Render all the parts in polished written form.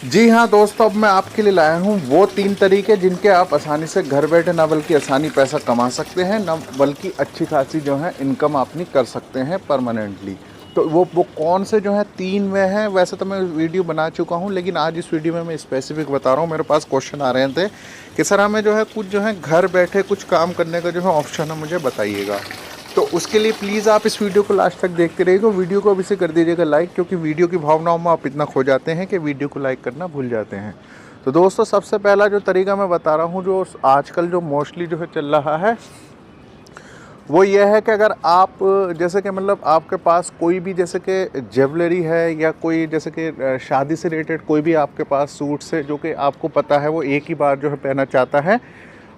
जी हाँ दोस्तों, अब मैं आपके लिए लाया हूँ वो 3 तरीके जिनके आप आसानी से घर बैठे ना बल्कि आसानी पैसा कमा सकते हैं, ना बल्कि अच्छी खासी जो है इनकम अपनी कर सकते हैं परमानेंटली। तो वो कौन से जो है 3 में हैं। वैसे तो मैं वीडियो बना चुका हूँ, लेकिन आज इस वीडियो में मैं स्पेसिफिक बता रहा हूँ। मेरे पास क्वेश्चन आ रहे थे कि सर हमें जो है कुछ जो है घर बैठे कुछ काम करने का जो है ऑप्शन है, मुझे बताइएगा। तो उसके लिए प्लीज़ आप इस वीडियो को लास्ट तक देखते रहिएगा। वीडियो को अभी से कर दीजिएगा लाइक, क्योंकि वीडियो की भावनाओं में आप इतना खो जाते हैं कि वीडियो को लाइक करना भूल जाते हैं। तो दोस्तों, सबसे पहला जो तरीका मैं बता रहा हूँ, जो आजकल जो मोस्टली जो है चल रहा है, वो ये है कि अगर आप जैसे कि मतलब आपके पास कोई भी जैसे कि ज्वेलरी है या कोई जैसे कि शादी से रिलेटेड कोई भी आपके पास सूट्स है जो कि आपको पता है वो एक ही बार जो है पहनना चाहता है।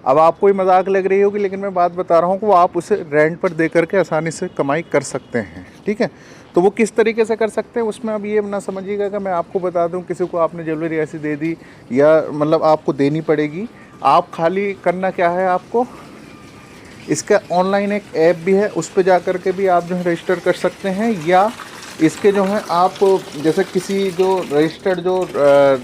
अब आपको ही मजाक लग रही होगी, लेकिन मैं बात बता रहा हूँ कि वो आप उसे रेंट पर दे करके आसानी से कमाई कर सकते हैं। ठीक है, तो वो किस तरीके से कर सकते हैं उसमें अब ये ना समझिएगा कि मैं आपको बता दूं किसी को आपने ज्वेलरी ऐसी दे दी या मतलब आपको देनी पड़ेगी। आप खाली करना क्या है, आपको इसका ऑनलाइन एक ऐप भी है, उस पर जा कर के भी आप जो है रजिस्टर कर सकते हैं, या इसके जो है आप जैसे किसी जो रजिस्टर्ड जो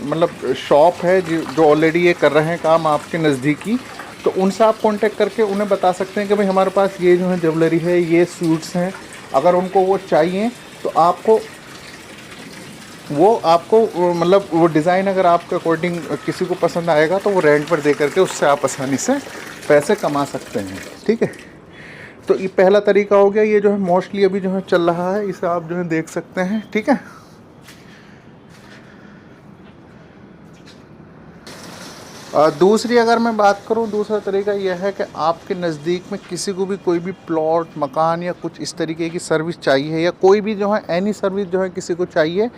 मतलब शॉप है जो ऑलरेडी ये कर रहे हैं काम आपके नज़दीकी, तो उनसे आप कांटेक्ट करके उन्हें बता सकते हैं कि भाई हमारे पास ये जो है ज्वेलरी है, ये सूट्स हैं, अगर उनको वो चाहिए तो आपको मतलब वो डिज़ाइन अगर आपके अकॉर्डिंग किसी को पसंद आएगा तो वो रेंट पर दे करके उससे आप आसानी से पैसे कमा सकते हैं। ठीक है, तो ये पहला तरीका हो गया, ये जो है मोस्टली अभी जो है चल रहा है, इसे आप जो है देख सकते हैं। ठीक है, दूसरी अगर मैं बात करूं, दूसरा तरीका यह है कि आपके नज़दीक में किसी को भी कोई भी प्लॉट मकान या कुछ इस तरीके की सर्विस चाहिए, या कोई भी जो है एनी सर्विस जो है किसी को चाहिए,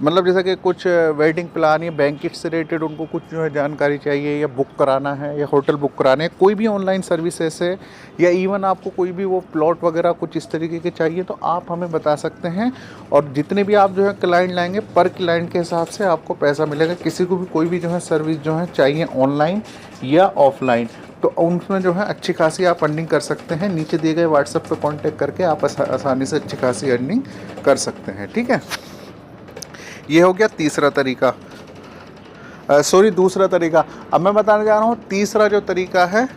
मतलब जैसे कि कुछ वेडिंग प्लान या बैंकेट से रिलेटेड उनको कुछ जो है जानकारी चाहिए, या बुक कराना है या होटल बुक कराने हैं, कोई भी ऑनलाइन सर्विसेज है, या इवन आपको कोई भी वो प्लॉट वगैरह कुछ इस तरीके के चाहिए, तो आप हमें बता सकते हैं। और जितने भी आप जो है क्लाइंट लाएंगे पर क्लाइंट के हिसाब से आपको पैसा मिलेगा। किसी को भी कोई भी जो है सर्विस जो है चाहिए ऑनलाइन या ऑफलाइन, तो उनमें जो है अच्छी खासी आप अर्निंग कर सकते हैं। नीचे दिए गए व्हाट्सएप पे कांटेक्ट करके आप आसानी से अच्छी खासी अर्निंग कर सकते हैं। ठीक है, ये हो गया तीसरा तरीका, सॉरी दूसरा तरीका। अब मैं बताने जा रहा हूँ तीसरा जो तरीका है।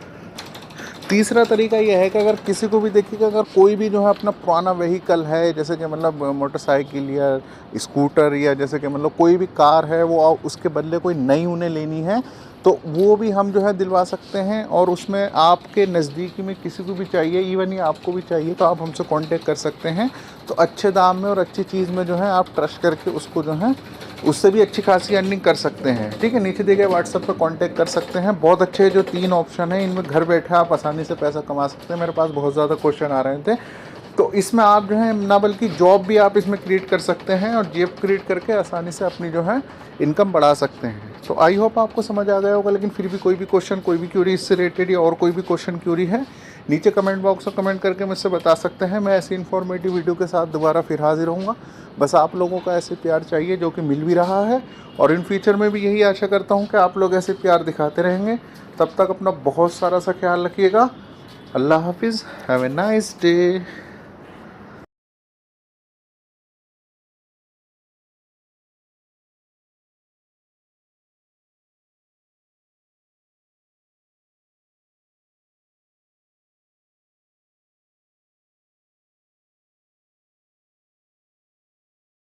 तीसरा तरीका ये है कि अगर किसी को भी देखिएगा, अगर कोई भी जो है अपना पुराना व्हीकल है, जैसे कि मतलब मोटरसाइकिल या स्कूटर, या जैसे कि मतलब कोई भी कार है, वो उसके बदले कोई नई उन्हें लेनी है, तो वो भी हम जो है दिलवा सकते हैं। और उसमें आपके नज़दीकी में किसी को भी चाहिए, इवन ही आपको भी चाहिए, तो आप हमसे कांटेक्ट कर सकते हैं। तो अच्छे दाम में और अच्छी चीज़ में जो है आप ट्रस्ट करके उसको जो है उससे भी अच्छी खासी अर्निंग कर सकते हैं। ठीक है, नीचे दिए गए व्हाट्सएप पर कांटेक्ट कर सकते हैं। बहुत अच्छे जो 3 ऑप्शन हैं, इनमें घर बैठे आप आसानी से पैसा कमा सकते हैं। मेरे पास बहुत ज़्यादा क्वेश्चन आ रहे थे, तो इसमें आप जो है ना बल्कि जॉब भी आप इसमें क्रिएट कर सकते हैं, और जॉब क्रिएट करके आसानी से अपनी जो है इनकम बढ़ा सकते हैं। तो आई होप आपको समझ आ गया होगा, लेकिन फिर भी कोई भी क्वेश्चन, कोई भी क्यूरी इससे रिलेटेड या और कोई भी क्वेश्चन क्यूरी है, नीचे कमेंट बॉक्स में कमेंट करके मुझसे बता सकते हैं। मैं ऐसी इन्फॉर्मेटिव वीडियो के साथ दोबारा फिर हाजिर होऊंगा। बस आप लोगों का ऐसे प्यार चाहिए, जो कि मिल भी रहा है, और इन फ्यूचर में भी यही आशा करता हूँ कि आप लोग ऐसे प्यार दिखाते रहेंगे। तब तक अपना बहुत सारा सा ख्याल रखिएगा। अल्लाह हाफिज़, हैव ए नाइस डे।